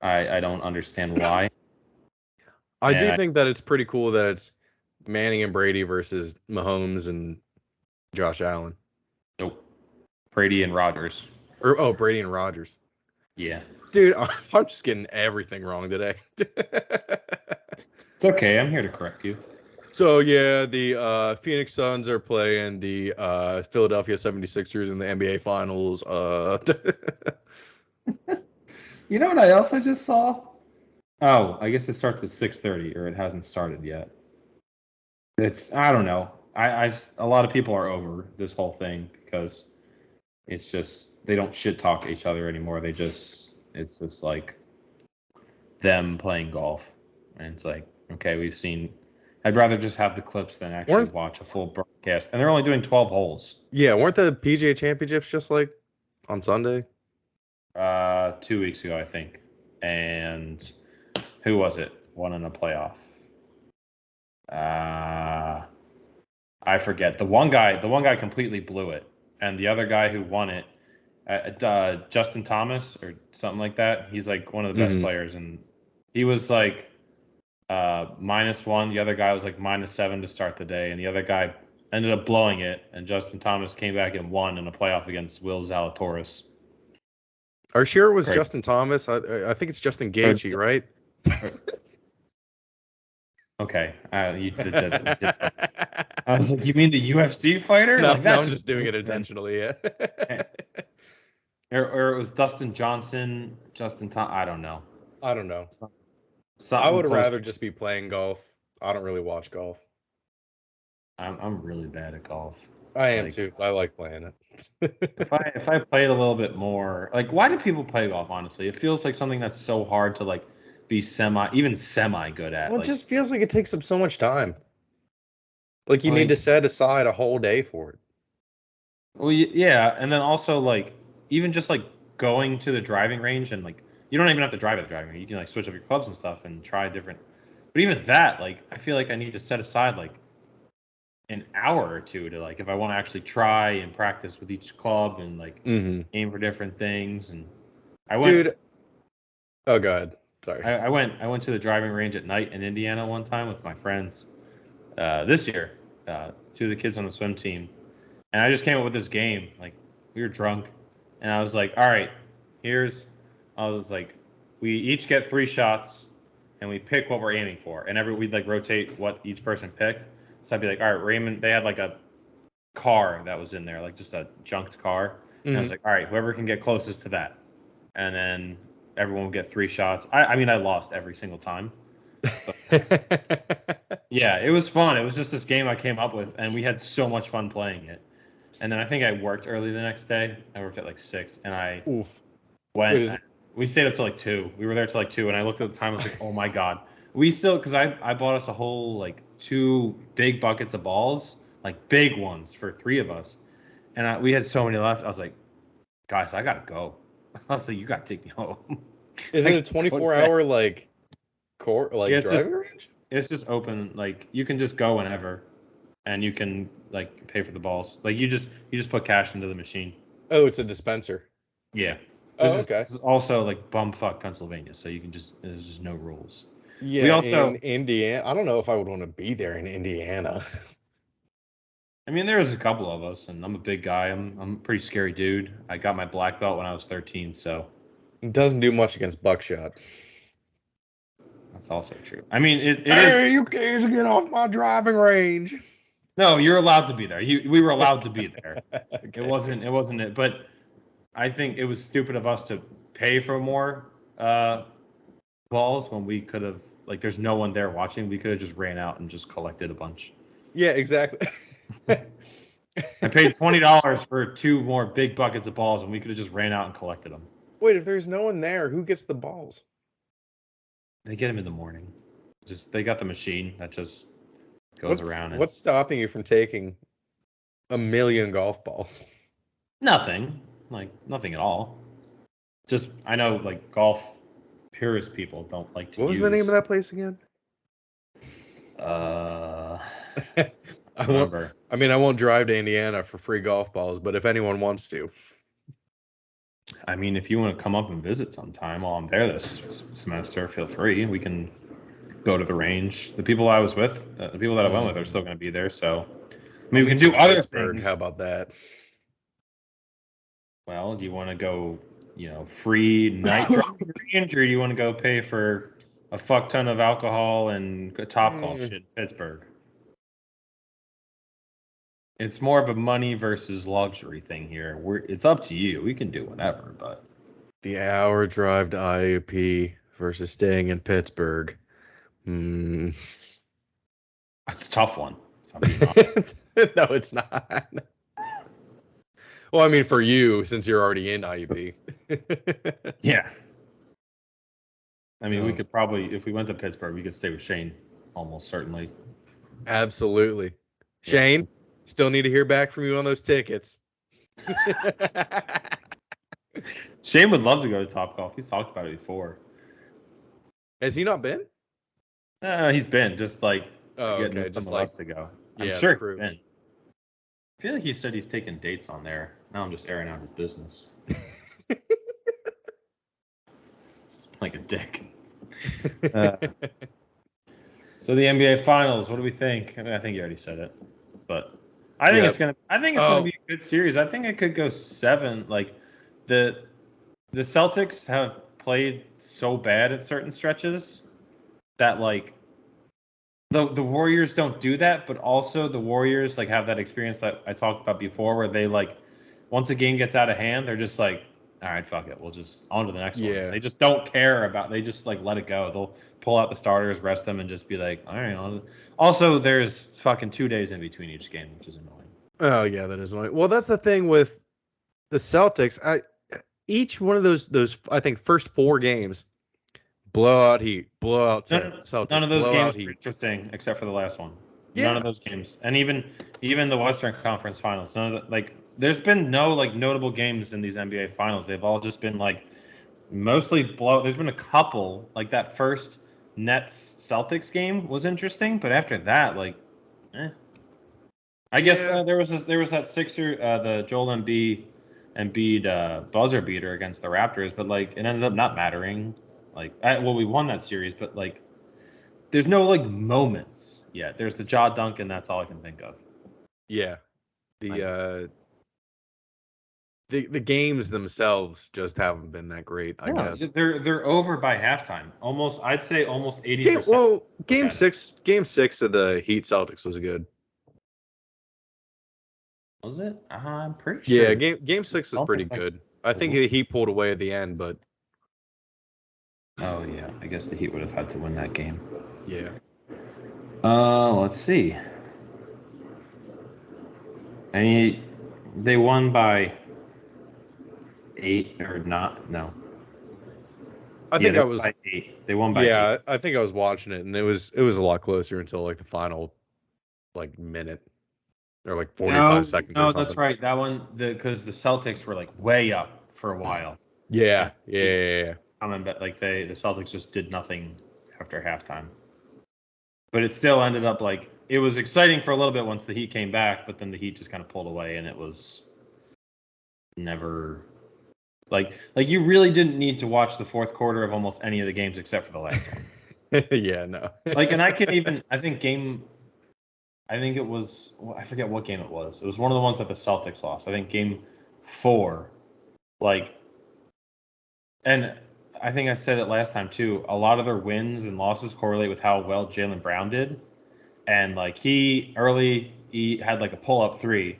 A: I don't understand why.
B: I
A: And
B: do
A: I
B: think that it's pretty cool that it's Manning and Brady versus Mahomes and Josh Allen.
A: nope. Brady and Rodgers.
B: Or Brady and Rodgers.
A: Yeah.
B: Dude, I'm just getting everything wrong today.
A: It's okay. I'm here to correct you.
B: So yeah, the Phoenix Suns are playing the Philadelphia 76ers in the NBA Finals.
A: You know what I also just saw? Oh, I guess it starts at 6:30, or it hasn't started yet. It's I don't know. A lot of people are over this whole thing because it's just they don't shit talk each other anymore. It's just like them playing golf, and it's like okay, we've seen. I'd rather just have the clips than actually
B: weren't
A: watch a full broadcast. And they're only doing 12 holes.
B: weren't the PGA Championships just like on Sunday?
A: 2 weeks ago, I think. And who was it? Won in a playoff. I forget. The one guy completely blew it, and the other guy who won it, Justin Thomas or something like that. He's like one of the best players, and he was like -1. The other guy was like -7 to start the day, and the other guy ended up blowing it, and Justin Thomas came back and won in a playoff against Will Zalatoris.
B: Are you sure it was
A: Great.
B: Justin Thomas? I think it's Justin Gaethje, right?
A: Okay, you did that. I was like, you mean the UFC fighter?
B: No,
A: Like
B: no,
A: that
B: I'm
A: just
B: just doing it
A: doesn't make sense.
B: intentionally. Yeah.
A: Or it was Dustin Johnson, Justin Tom. I don't know.
B: I don't know. I
A: Something
B: would
A: close.
B: rather just be playing golf. I don't really watch golf.
A: I'm really bad at golf.
B: I am
A: Like
B: too. I like playing it.
A: if I played a little bit more, like why do people play golf? Honestly, it feels like something that's so hard to like be semi good at.
B: Well, it
A: Like,
B: just feels like it takes up so much time. Like you need
A: like
B: to set aside a whole day for it.
A: well, yeah, and then also like even just like going to the driving range and like you don't even have to drive at the driving range. You can like switch up your clubs and stuff and try different. But even that, like I feel like I need to set aside like an hour or two to like if I want to actually try and practice with each club and like aim for different things. And I went,
B: Dude. Oh, go ahead. Sorry.
A: I went to the driving range at night in Indiana one time with my friends this year, two of the kids on the swim team, and I just came up with this game. Like we were drunk, and I was like, all right, I was like, we each get 3 shots, and we pick what we're aiming for, and we'd like rotate what each person picked. So I'd be like, all right, Raymond, they had like a car that was in there, like just a junked car. And I was like, all right, whoever can get closest to that. And then everyone would get 3 shots. I mean, I lost every single time. But yeah, it was fun. It was just this game I came up with, and we had so much fun playing it. And then I think I worked early the next day. I worked at like 6, and I
B: Oof.
A: went. We stayed up till like 2. We were there till like 2, and I looked at the time. I was like, oh my god. We still because I bought us a whole like 2 big buckets of balls, like big ones for 3 of us, and we had so many left. I was like, guys, I gotta go. I was like, you gotta take me home.
B: Is it a 24-hour like court like
A: Yeah,
B: driving range?
A: it's just open. Like you can just go whenever, and you can like pay for the balls. Like you just put cash into the machine.
B: Oh, it's a dispenser.
A: Yeah.
B: Oh, okay.
A: This is also like bumfuck Pennsylvania, so there's just no rules. We
B: Yeah, in
A: also,
B: Indiana. I don't know if I would want to be there in Indiana.
A: I mean, there's a couple of us, and I'm a big guy. I'm a pretty scary dude. I got my black belt when I was 13, so
B: It doesn't do much against buckshot.
A: that's also true. I mean, it is.
B: Hey, you can't get off my driving range.
A: No, you're allowed to be there. We were allowed to be there. It
B: Okay.
A: wasn't it. But I think it was stupid of us to pay for more balls when we could have. Like, there's no one there watching. We could have just ran out and just collected a bunch.
B: Yeah, exactly.
A: I paid $20 for 2 more big buckets of balls, and we could have just ran out and collected them.
B: Wait, if there's no one there, who gets the balls?
A: They get them in the morning. They got the machine that just goes around.
B: What's stopping you from taking 1,000,000 golf balls?
A: Nothing, like nothing at all. Just I know like golf purist people don't like to.
B: What was the name of that place again?
A: I
B: I won't.
A: remember.
B: I mean, I won't drive to Indiana for free golf balls, but if anyone wants to,
A: I mean, if you want to come up and visit sometime while I'm there this semester, feel free. We can go to the range. The people I was with, the people that I went with, are still going to be there. So, I mean, we can do other
B: Pittsburgh.
A: things.
B: How about that?
A: Well, do you want to go, free night driving range, or do you want to go pay for a fuck ton of alcohol and top golf shit in Pittsburgh? It's more of a money versus luxury thing here. It's up to you. We can do whatever, but
B: The hour drive to IUP versus staying in Pittsburgh.
A: it's a tough one. If I'm being honest.
B: No, it's not. Well, I mean, for you, since you're already in IUP.
A: Yeah. I mean, we
B: Oh.
A: could probably, if we went to Pittsburgh, we could stay with Shane, almost certainly.
B: Absolutely.
A: Yeah.
B: Shane, still need to hear back from you on those tickets.
A: Shane would love to go to Topgolf. He's talked about it before.
B: Has he not been?
A: He's been just like getting
B: okay. Just
A: someone
B: like,
A: else to go.
B: yeah,
A: I'm sure
B: the crew.
A: he's been. I feel like he said he's taking dates on there. Now I'm just airing out his business. Just like a dick. So the NBA Finals, what do we think? I mean, I think you already said it, but I think it's gonna be a good series. I think it could go 7. Like the Celtics have played so bad at certain stretches that like the Warriors don't do that, but also the Warriors like have that experience that I talked about before, where they like once a game gets out of hand, they're just like, all right, fuck it, we'll just on to the next one. They just don't care about. They just like let it go. They'll pull out the starters, rest them, and just be like, all right. Also, there's fucking 2 days in between each game, which is annoying.
B: Oh yeah, that is annoying. Well, that's the thing with the Celtics. Each one of those I think first 4 games, blowout Heat, blowout Celtics.
A: None of those games
B: Heat.
A: were interesting except for the last one.
B: Yeah.
A: None of those games, and even the Western Conference Finals. None of the, like, there's been no like notable games in these NBA Finals. They've all just been like mostly blow. There's been a couple like that first Nets Celtics game was interesting, but after that, like, I guess there was that Sixer, the Joel Embiid buzzer beater against the Raptors, but like it ended up not mattering. Like, we won that series, but like, there's no like moments yet. There's the jaw dunk, and that's all I can think of.
B: Yeah, the games themselves just haven't been that great. I guess
A: they're over by halftime. I'd say almost 80%.
B: Well, game six of the Heat Celtics was good.
A: Was it? I'm pretty sure.
B: Yeah, game 6 was pretty good. I think the Heat pulled away at the end, but
A: oh yeah, I guess the Heat would have had to win that game.
B: Yeah.
A: Let's see. They won by 8 or not? No.
B: I think I was
A: by 8. They won by 8.
B: Yeah, I think I was watching it, and it was a lot closer until like the final like minute or like 45 seconds.
A: No, that's right. That one, because the Celtics were like way up for a while.
B: Yeah.
A: But like the Celtics just did nothing after halftime. But it still ended up like it was exciting for a little bit once the Heat came back, but then the Heat just kind of pulled away, and it was never Like you really didn't need to watch the fourth quarter of almost any of the games except for the last one.
B: Yeah, no.
A: Like, and I think it was, I forget what game it was. It was one of the ones that the Celtics lost. I think game 4. Like, and I think I said it last time too. A lot of their wins and losses correlate with how well Jaylen Brown did. And like he had like a pull-up 3.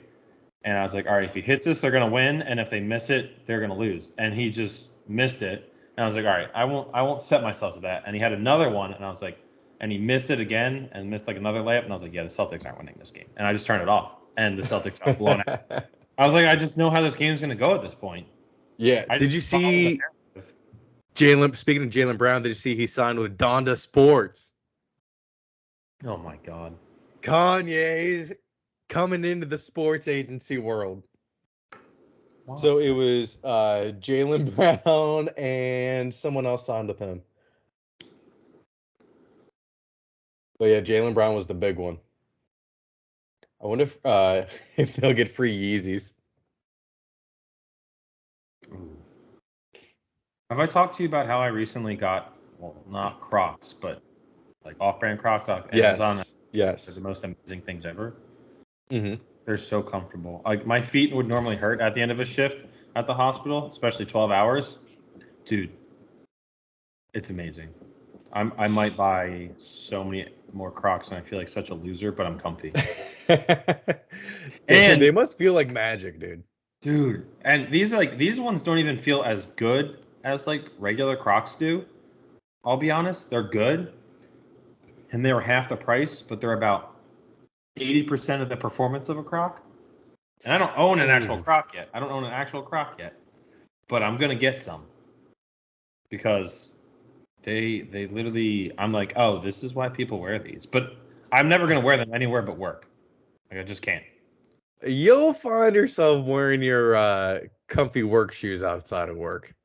A: And I was like, all right, if he hits this, they're going to win. And if they miss it, they're going to lose. And he just missed it. And I was like, all right, I won't set myself to that. And he had another one. And I was like, and he missed it again and missed like another layup. And I was like, yeah, the Celtics aren't winning this game. And I just turned it off. And the Celtics got blown out. I was like, I just know how this game's going to go at this point.
B: Yeah. Did you see speaking of Jaylen Brown, did you see he signed with Donda Sports?
A: Oh, my God.
B: Kanye's coming into the sports agency world. Wow. So it was Jaylen Brown and someone else signed with him. But yeah, Jaylen Brown was the big one. I wonder if they'll get free Yeezys.
A: Have I talked to you about how I recently got, well, not Crocs, but like off-brand Crocs off Amazon?
B: Yes.
A: They're the most amazing things ever.
B: Mm-hmm.
A: They're so comfortable. Like my feet would normally hurt at the end of a shift at the hospital, especially 12 hours. Dude, it's amazing. I might buy so many more Crocs, and I feel like such a loser, but I'm comfy.
B: And they must feel like magic, dude.
A: Dude, and these ones don't even feel as good as like regular Crocs do. I'll be honest, they're good, and they were half the price, but they're about 80% of the performance of a Croc. And I don't own an actual Croc yet. But I'm gonna get some because they literally. I'm like, oh, this is why people wear these. But I'm never gonna wear them anywhere but work. Like I just can't.
B: You'll find yourself wearing your comfy work shoes outside of work.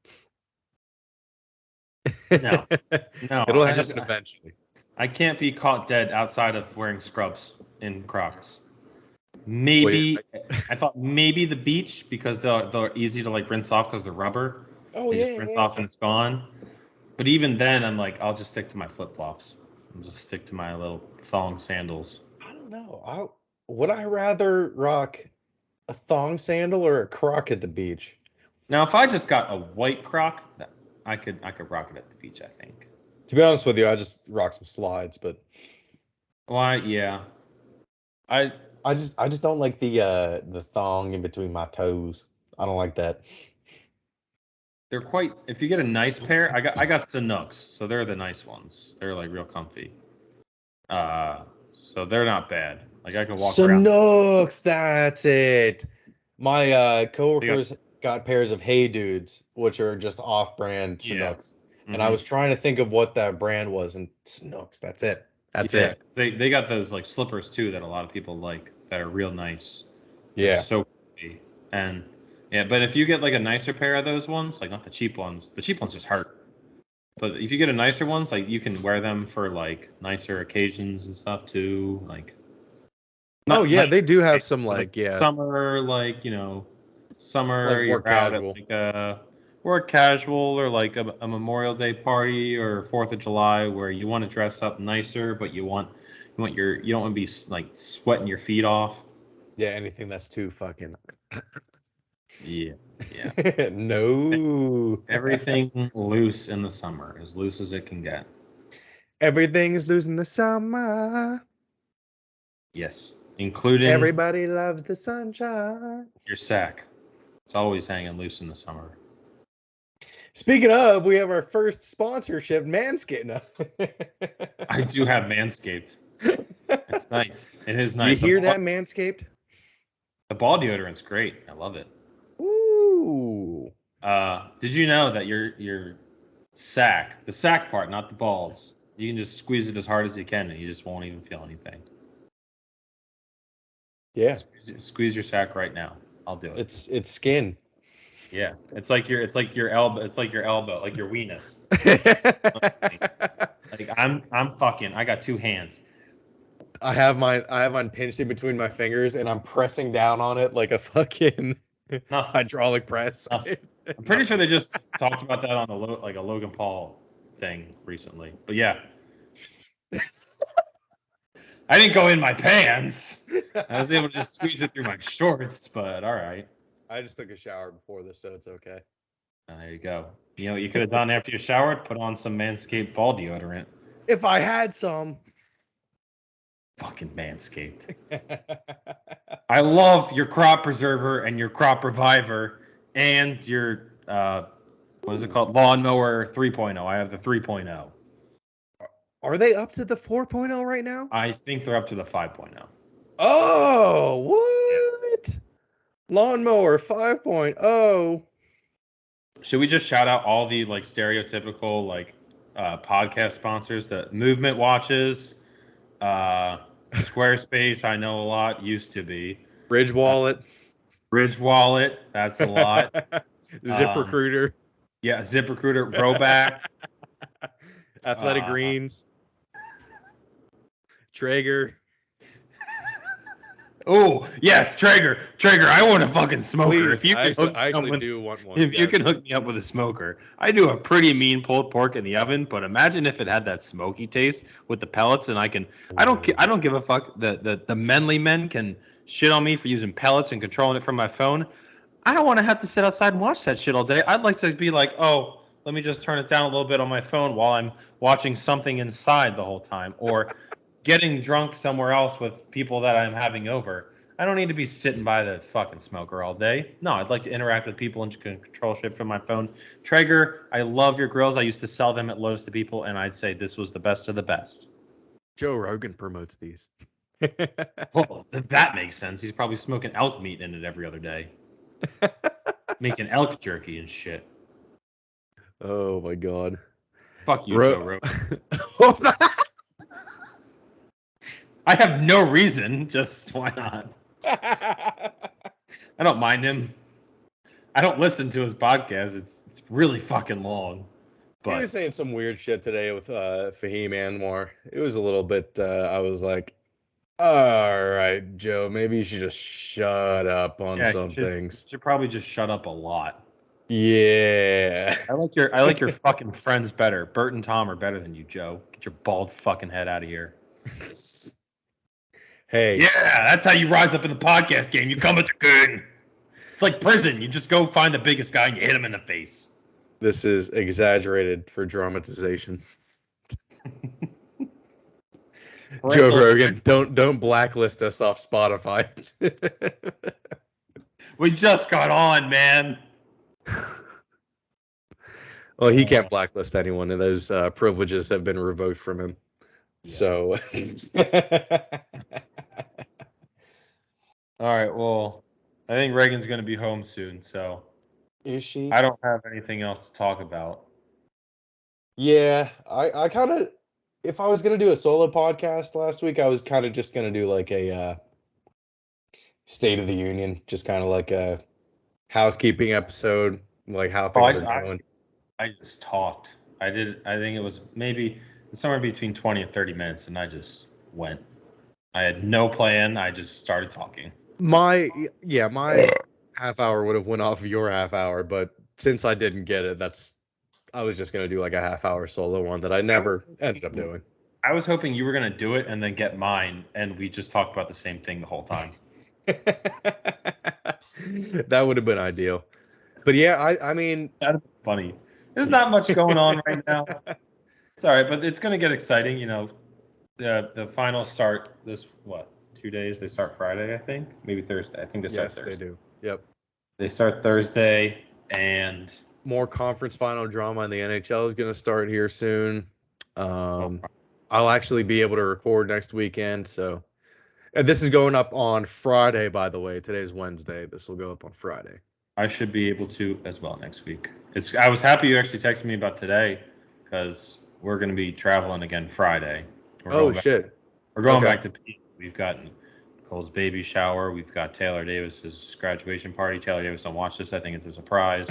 A: No,
B: it'll happen eventually.
A: I can't be caught dead outside of wearing scrubs in Crocs. Maybe I thought maybe the beach because they're easy to like rinse off because they're rubber.
B: Oh
A: you just rinse off and it's gone. But even then, I'm like, I'll just stick to my flip flops. I'll just stick to my little thong sandals.
B: I don't know. Would I rather rock a thong sandal or a Croc at the beach?
A: Now, if I just got a white Croc, I could rock it at the beach. I think.
B: To be honest with you, I just rock some slides, but.
A: Why? Yeah.
B: I just don't like the thong in between my toes. I don't like that.
A: They're quite. If you get a nice pair, I got Sanooks, so they're the nice ones. They're like real comfy. So they're not bad. Like I can walk around.
B: Sanooks, that's it. My coworkers got pairs of Hey Dudes, which are just off-brand Sanooks. Yeah. And I was trying to think of what that brand was, and Sanooks, that's it. That's it.
A: They got those like slippers too that a lot of people like that are real nice.
B: Yeah.
A: They're so pretty. And yeah, but if you get like a nicer pair of those ones, like not the cheap ones just hurt. But if you get a nicer ones, like you can wear them for like nicer occasions and stuff too. Like
B: they do have some like
A: summer, like summer like
B: work casual.
A: Out at like a work casual or like a Memorial Day party or 4th of July where you want to dress up nicer, but you don't want to be like sweating your feet off.
B: Yeah, anything that's too fucking.
A: Yeah.
B: No.
A: Everything loose in the summer, as loose as it can get.
B: Everything's loose in the summer.
A: Yes, including.
B: Everybody loves the sunshine.
A: Your sack. It's always hanging loose in the summer.
B: Speaking of, we have our first sponsorship, Manscaped.
A: I do have Manscaped. It's nice. It is nice.
B: You hear that, Manscaped?
A: The ball deodorant's great. I love it.
B: Ooh.
A: Did you know that your sack, the sack part, not the balls, you can just squeeze it as hard as you can and you just won't even feel anything.
B: Yeah.
A: Squeeze your sack right now. I'll do it.
B: It's skin.
A: Yeah. It's like your elbow, like your weenus. Like I got 2 hands.
B: I have mine pinched in between my fingers and I'm pressing down on it like a fucking
A: Nothing.
B: Hydraulic press.
A: Nothing. I'm pretty sure they just talked about that on a Logan Paul thing recently. But yeah, I didn't go in my pants. I was able to just squeeze it through my shorts. But all right.
B: I just took a shower before this, so it's okay.
A: There you go. You know what you could have done after you showered? Put on some Manscaped ball deodorant.
B: If I had some.
A: Fucking Manscaped. I love your crop preserver and your crop reviver and your what is it called? Lawnmower 3.0. I have the 3.0.
B: Are they up to the 4.0 right now?
A: I think they're up to the 5.0.
B: Oh, what? Yeah. Lawnmower 5.0.
A: Should we just shout out all the like stereotypical like podcast sponsors that Movement watches, Squarespace, I know a lot, used to be.
B: Ridge Wallet.
A: Ridge Wallet, that's a lot.
B: ZipRecruiter.
A: Yeah, ZipRecruiter, Roback.
B: Athletic Greens. Traeger.
A: Oh, yes, Traeger. I want a fucking smoker.
B: Please,
A: If you can
B: I actually do want one.
A: If you can hook me up with a smoker. I do a pretty mean pulled pork in the oven, but imagine if it had that smoky taste with the pellets, and I don't give a fuck. The manly men can shit on me for using pellets and controlling it from my phone. I don't want to have to sit outside and watch that shit all day. I'd like to be like, oh, let me just turn it down a little bit on my phone while I'm watching something inside the whole time, or getting drunk somewhere else with people that I'm having over. I don't need to be sitting by the fucking smoker all day. No, I'd like to interact with people and control shit from my phone. Traeger, I love your grills. I used to sell them at Lowe's to people, and I'd say this was the best of the best.
B: Joe Rogan promotes these.
A: Well, that makes sense. He's probably smoking elk meat in it every other day. Making elk jerky and shit.
B: Oh, my God.
A: Fuck you, Joe Rogan. I have no reason, just why not? I don't mind him. I don't listen to his podcast. It's really fucking long. But
B: he was saying some weird shit today with Pham-Pederson. It was a little bit, I was like, all right, Joe, maybe you should just shut up on some things.
A: Should probably just shut up a lot.
B: Yeah.
A: I like your fucking friends better. Bert and Tom are better than you, Joe. Get your bald fucking head out of here.
B: Hey.
A: Yeah, that's how you rise up in the podcast game. You come at the king. It's like prison. You just go find the biggest guy and you hit him in the face.
B: This is exaggerated for dramatization. Joe Rogan, don't blacklist us off Spotify.
A: We just got on, man.
B: Well, he can't blacklist anyone, and those privileges have been revoked from him. Yeah. So,
A: all right. Well, I think Reagan's going to be home soon. So,
B: is she?
A: I don't have anything else to talk about.
B: Yeah, I kind of, if I was going to do a solo podcast last week, I was kind of just going to do like a State of the Union, just kind of like a housekeeping episode, like how things are going.
A: I just talked. I think it was maybe somewhere between 20 and 30 minutes, and I just went. I had no plan. I just started talking.
B: My half hour would have went off of your half hour, but since I didn't get it, I was just going to do like a half hour solo one that I never ended up doing.
A: I was hoping you were going to do it and then get mine, and we just talked about the same thing the whole time.
B: That would have been ideal. But yeah, I mean,
A: that'd be funny. There's not much going on right now. It's all right, but it's going to get exciting. You know, the finals start this 2 days. They start Friday, I think, maybe Thursday. I think they start Thursday.
B: Yes, they do. Yep.
A: They start Thursday, and
B: more conference final drama in the NHL is going to start here soon. I'll actually be able to record next weekend. So, and this is going up on Friday, by the way. Today's Wednesday. This will go up on Friday.
A: I should be able to as well next week. I was happy you actually texted me about today because we're going to be traveling again Friday. We're going back to Pete. We've got Nicole's baby shower. We've got Taylor Davis's graduation party. Taylor Davis don't watch this. I think it's a surprise.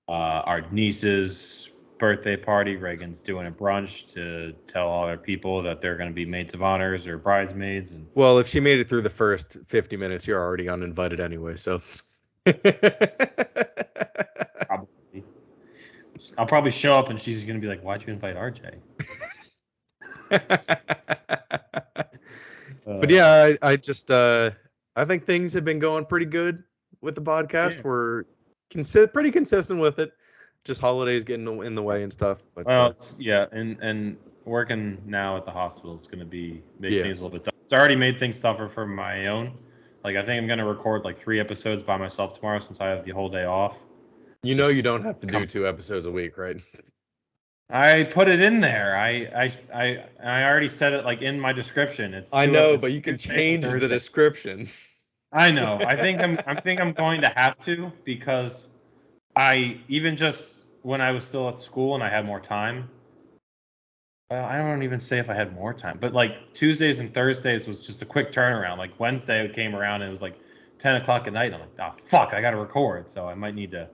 A: Our niece's birthday party. Reagan's doing a brunch to tell all their people that they're going to be maids of honors or bridesmaids. And
B: well, if she made it through the first 50 minutes, you're already uninvited anyway. So
A: Probably. I'll probably show up and she's going to be like, "Why'd you invite RJ?"
B: But yeah, I just I think things have been going pretty good with the podcast.
A: Yeah.
B: We're pretty consistent with it. Just holidays getting in the way and stuff. But
A: Well, and working now at the hospital is going to make
B: Yeah.
A: things a little bit tough. It's already made things tougher for my own. Like, I think I'm going to record like 3 episodes by myself tomorrow since I have the whole day off.
B: you know you don't have to do 2 episodes a week, right?
A: I put it in there. I already said it like in my description.
B: I know, but you can change the description.
A: I know. I think I'm going to have to, because I even just when I was still at school and I had more time. Well, I don't even say if I had more time, but like Tuesdays and Thursdays was just a quick turnaround. Like Wednesday came around and it was like 10 o'clock at night. And I'm like, oh fuck, I got to record. So I might need to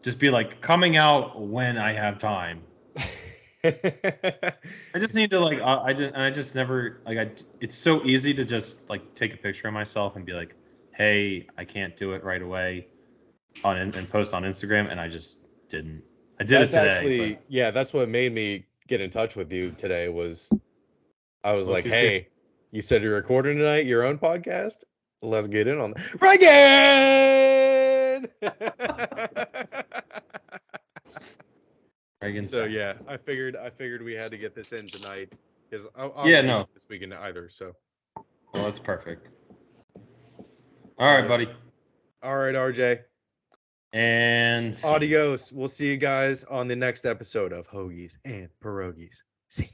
A: just be like coming out when I have time. I just need to like I just never like it's so easy to just like take a picture of myself and be like, hey, I can't do it right away and post on Instagram, and I just didn't. I did
B: That's
A: it today.
B: Actually, yeah, that's what made me get in touch with you today. I was like, hey, you said you're recording tonight, your own podcast? Let's get in on that. Reagan! So yeah, I figured we had to get this in tonight because I'll
A: no,
B: this weekend either. So,
A: well, that's perfect. All right, buddy.
B: All right, RJ.
A: And
B: adios. We'll see you guys on the next episode of Hoagies and Pierogis. See.